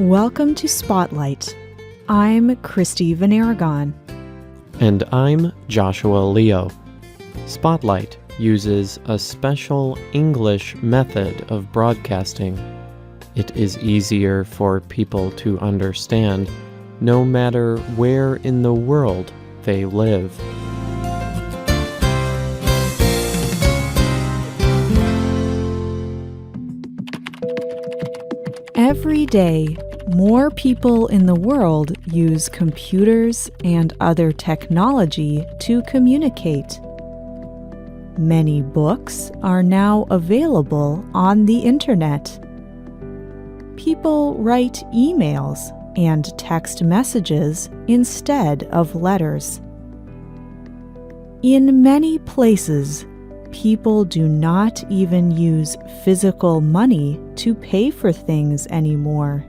Welcome to Spotlight. I'm Christy Van Aragon. And I'm Joshua Leo. Spotlight uses a special English method of broadcasting. It is easier for people to understand, no matter where in the world they live. Every day, more people in the world use computers and other technology to communicate. Many books are now available on the internet. People write emails and text messages instead of letters. In many places, people do not even use physical money to pay for things anymore.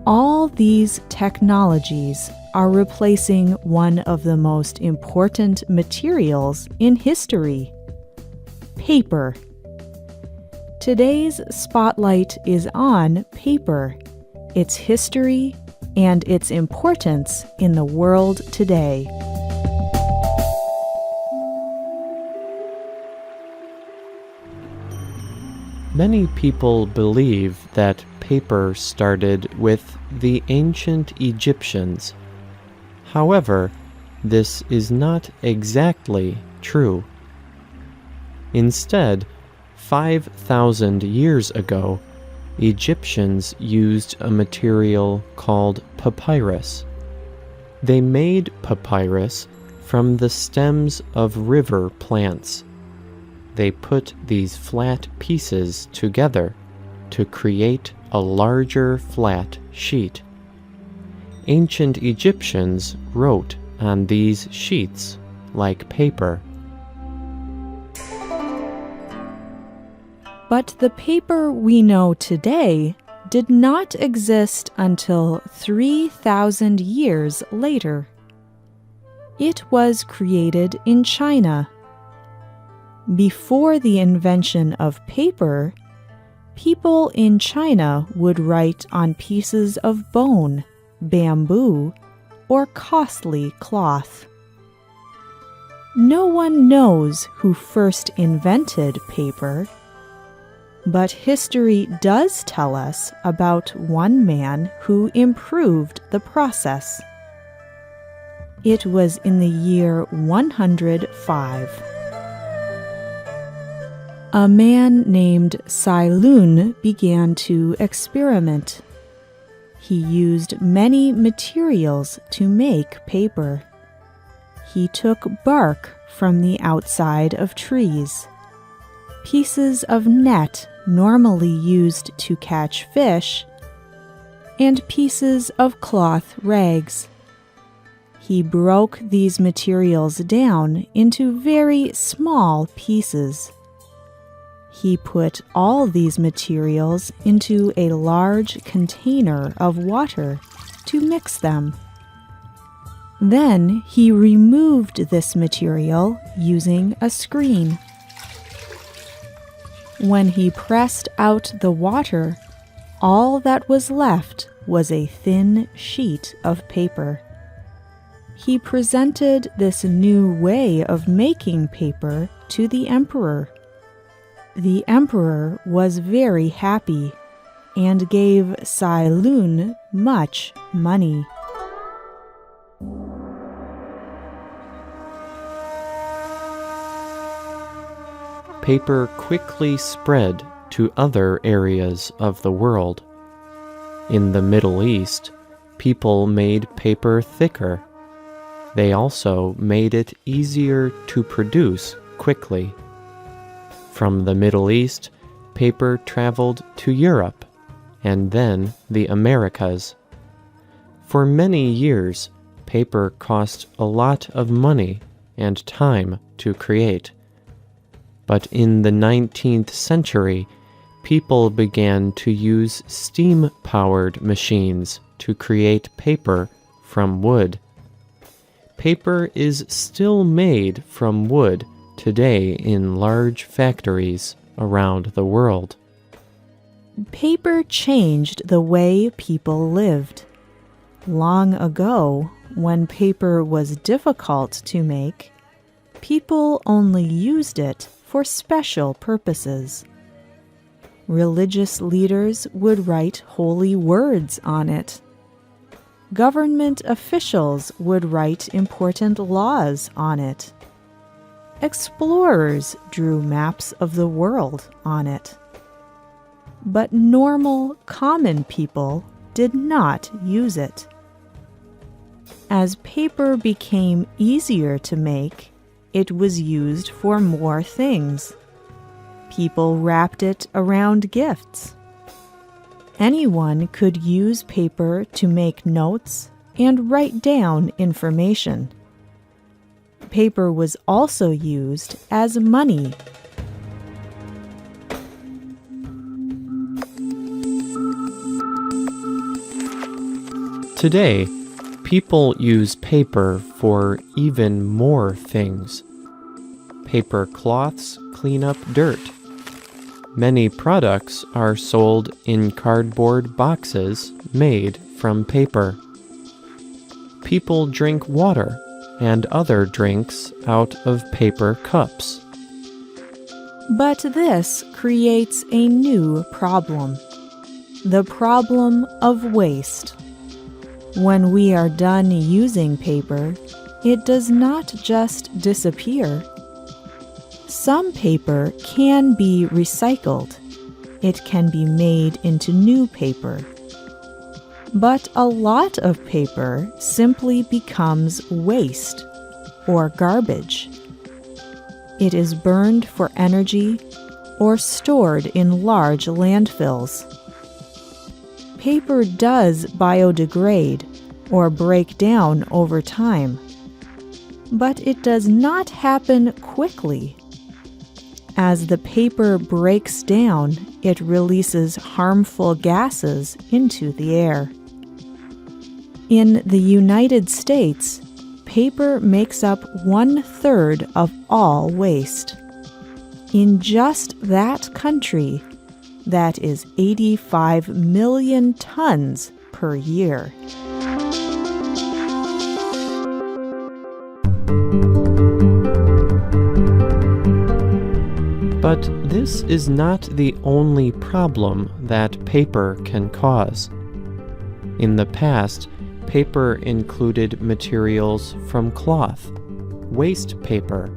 All these technologies are replacing one of the most important materials in history: paper. Today's spotlight is on paper, its history, and its importance in the world today. Many people believe that paper started with the ancient Egyptians. However, this is not exactly true. Instead, 5,000 years ago, Egyptians used a material called papyrus. They made papyrus from the stems of river plants. They put these flat pieces together to create a larger flat sheet. Ancient Egyptians wrote on these sheets like paper. But the paper we know today did not exist until 3,000 years later. It was created in China. Before the invention of paper, people in China would write on pieces of bone, bamboo, or costly cloth. No one knows who first invented paper, but history does tell us about one man who improved the process. It was in the year 105. A man named Sai Lun began to experiment. He used many materials to make paper. He took bark from the outside of trees, pieces of net normally used to catch fish, and pieces of cloth rags. He broke these materials down into very small pieces. He put all these materials into a large container of water to mix them. Then he removed this material using a screen. When he pressed out the water, all that was left was a thin sheet of paper. He presented this new way of making paper to the emperor. The emperor was very happy and gave Sai Lun much money. Paper quickly spread to other areas of the world. In the Middle East, people made paper thicker. They also made it easier to produce quickly. From the Middle East, paper traveled to Europe and then the Americas. For many years, paper cost a lot of money and time to create. But in the 19th century, people began to use steam-powered machines to create paper from wood. Paper is still made from wood today in large factories around the world. Paper changed the way people lived. Long ago, when paper was difficult to make, people only used it for special purposes. Religious leaders would write holy words on it. Government officials would write important laws on it. Explorers drew maps of the world on it. But normal, common people did not use it. As paper became easier to make, it was used for more things. People wrapped it around gifts. Anyone could use paper to make notes and write down information. Paper was also used as money. Today, people use paper for even more things. Paper cloths clean up dirt. Many products are sold in cardboard boxes made from paper. People drink water and other drinks out of paper cups. But this creates a new problem: the problem of waste. When we are done using paper, it does not just disappear. Some paper can be recycled. It can be made into new paper. But a lot of paper simply becomes waste or garbage. It is burned for energy or stored in large landfills. Paper does biodegrade or break down over time, but it does not happen quickly. As the paper breaks down, it releases harmful gases into the air. In the United States, paper makes up 1/3 of all waste. In just that country, that is 85 million tons per year. But this is not the only problem that paper can cause. In the past, paper included materials from cloth, waste paper,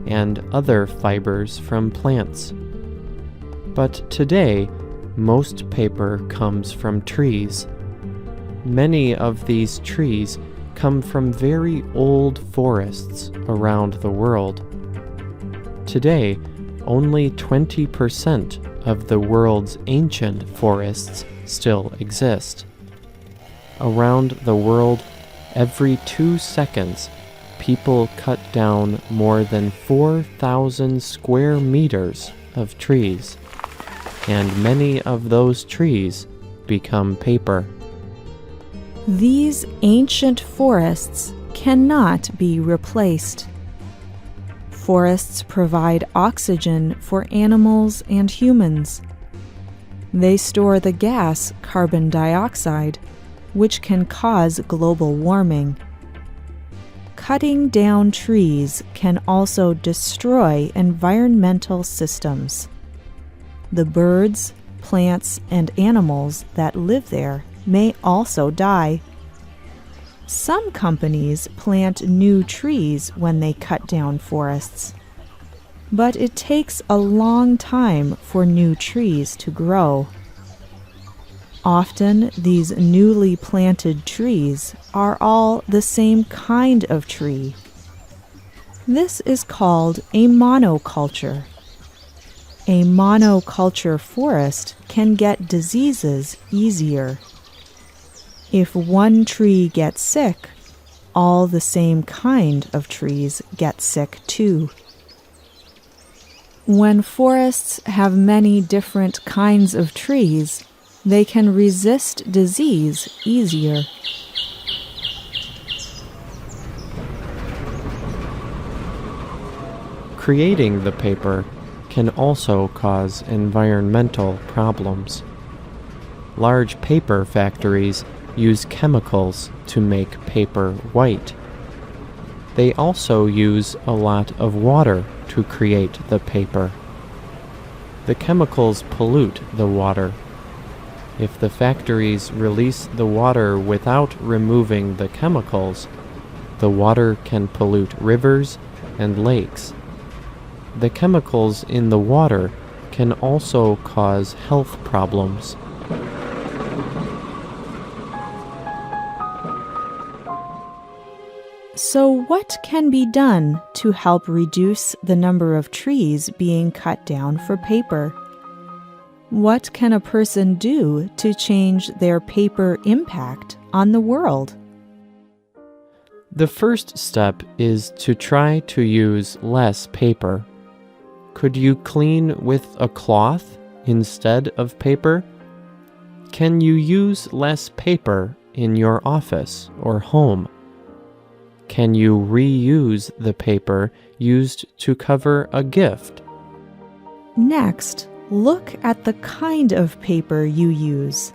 and other fibers from plants. But today, most paper comes from trees. Many of these trees come from very old forests around the world. Today, only 20% of the world's ancient forests still exist. Around the world, every 2 seconds, people cut down more than 4,000 square meters of trees, and many of those trees become paper. These ancient forests cannot be replaced. Forests provide oxygen for animals and humans. They store the gas carbon dioxide, which can cause global warming. Cutting down trees can also destroy environmental systems. The birds, plants, and animals that live there may also die. Some companies plant new trees when they cut down forests, but it takes a long time for new trees to grow. Often, these newly planted trees are all the same kind of tree. This is called a monoculture. A monoculture forest can get diseases easier. If one tree gets sick, all the same kind of trees get sick too. When forests have many different kinds of trees, they can resist disease easier. Creating the paper can also cause environmental problems. large paper factories use chemicals to make paper white. They also use a lot of water to create the paper. The chemicals pollute the water. If the factories release the water without removing the chemicals, the water can pollute rivers and lakes. The chemicals in the water can also cause health problems. So what can be done to help reduce the number of trees being cut down for paper? What can a person do to change their paper impact on the world? The first step is to try to use less paper. Could you clean with a cloth instead of paper? Can you use less paper in your office or home? Can you reuse the paper used to cover a gift? Next, look at the kind of paper you use.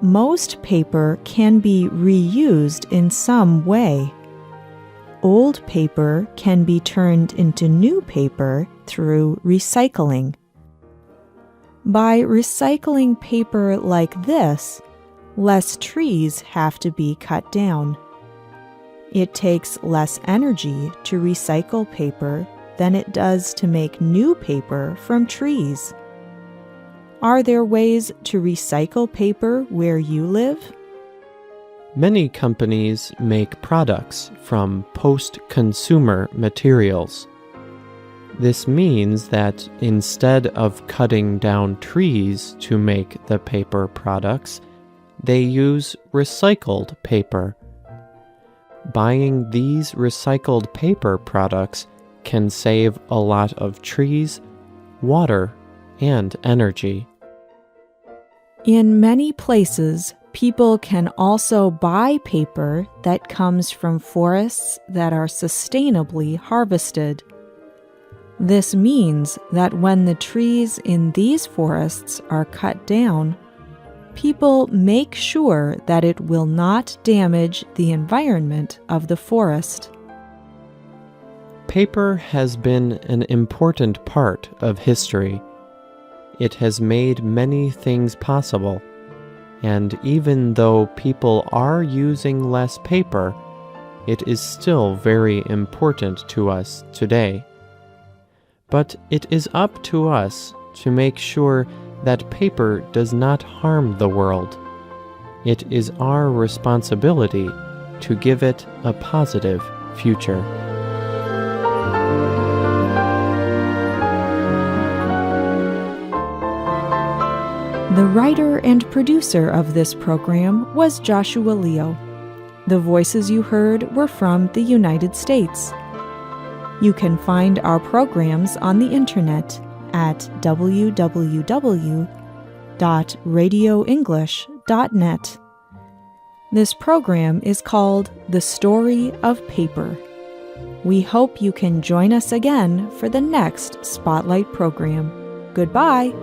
Most paper can be reused in some way. Old paper can be turned into new paper through recycling. By recycling paper like this, less trees have to be cut down. It takes less energy to recycle paper than it does to make new paper from trees. Are there ways to recycle paper where you live? Many companies make products from post-consumer materials. This means that instead of cutting down trees to make the paper products, they use recycled paper. Buying these recycled paper products can save a lot of trees, water, and energy. In many places, people can also buy paper that comes from forests that are sustainably harvested. This means that when the trees in these forests are cut down, people make sure that it will not damage the environment of the forest. Paper has been an important part of history. It has made many things possible, and even though people are using less paper, it is still very important to us today. But it is up to us to make sure that paper does not harm the world. It is our responsibility to give it a positive future. The writer and producer of this program was Joshua Leo. The voices you heard were from the United States. You can find our programs on the internet at www.radioenglish.net. This program is called The Story of Paper. We hope you can join us again for the next Spotlight program. Goodbye.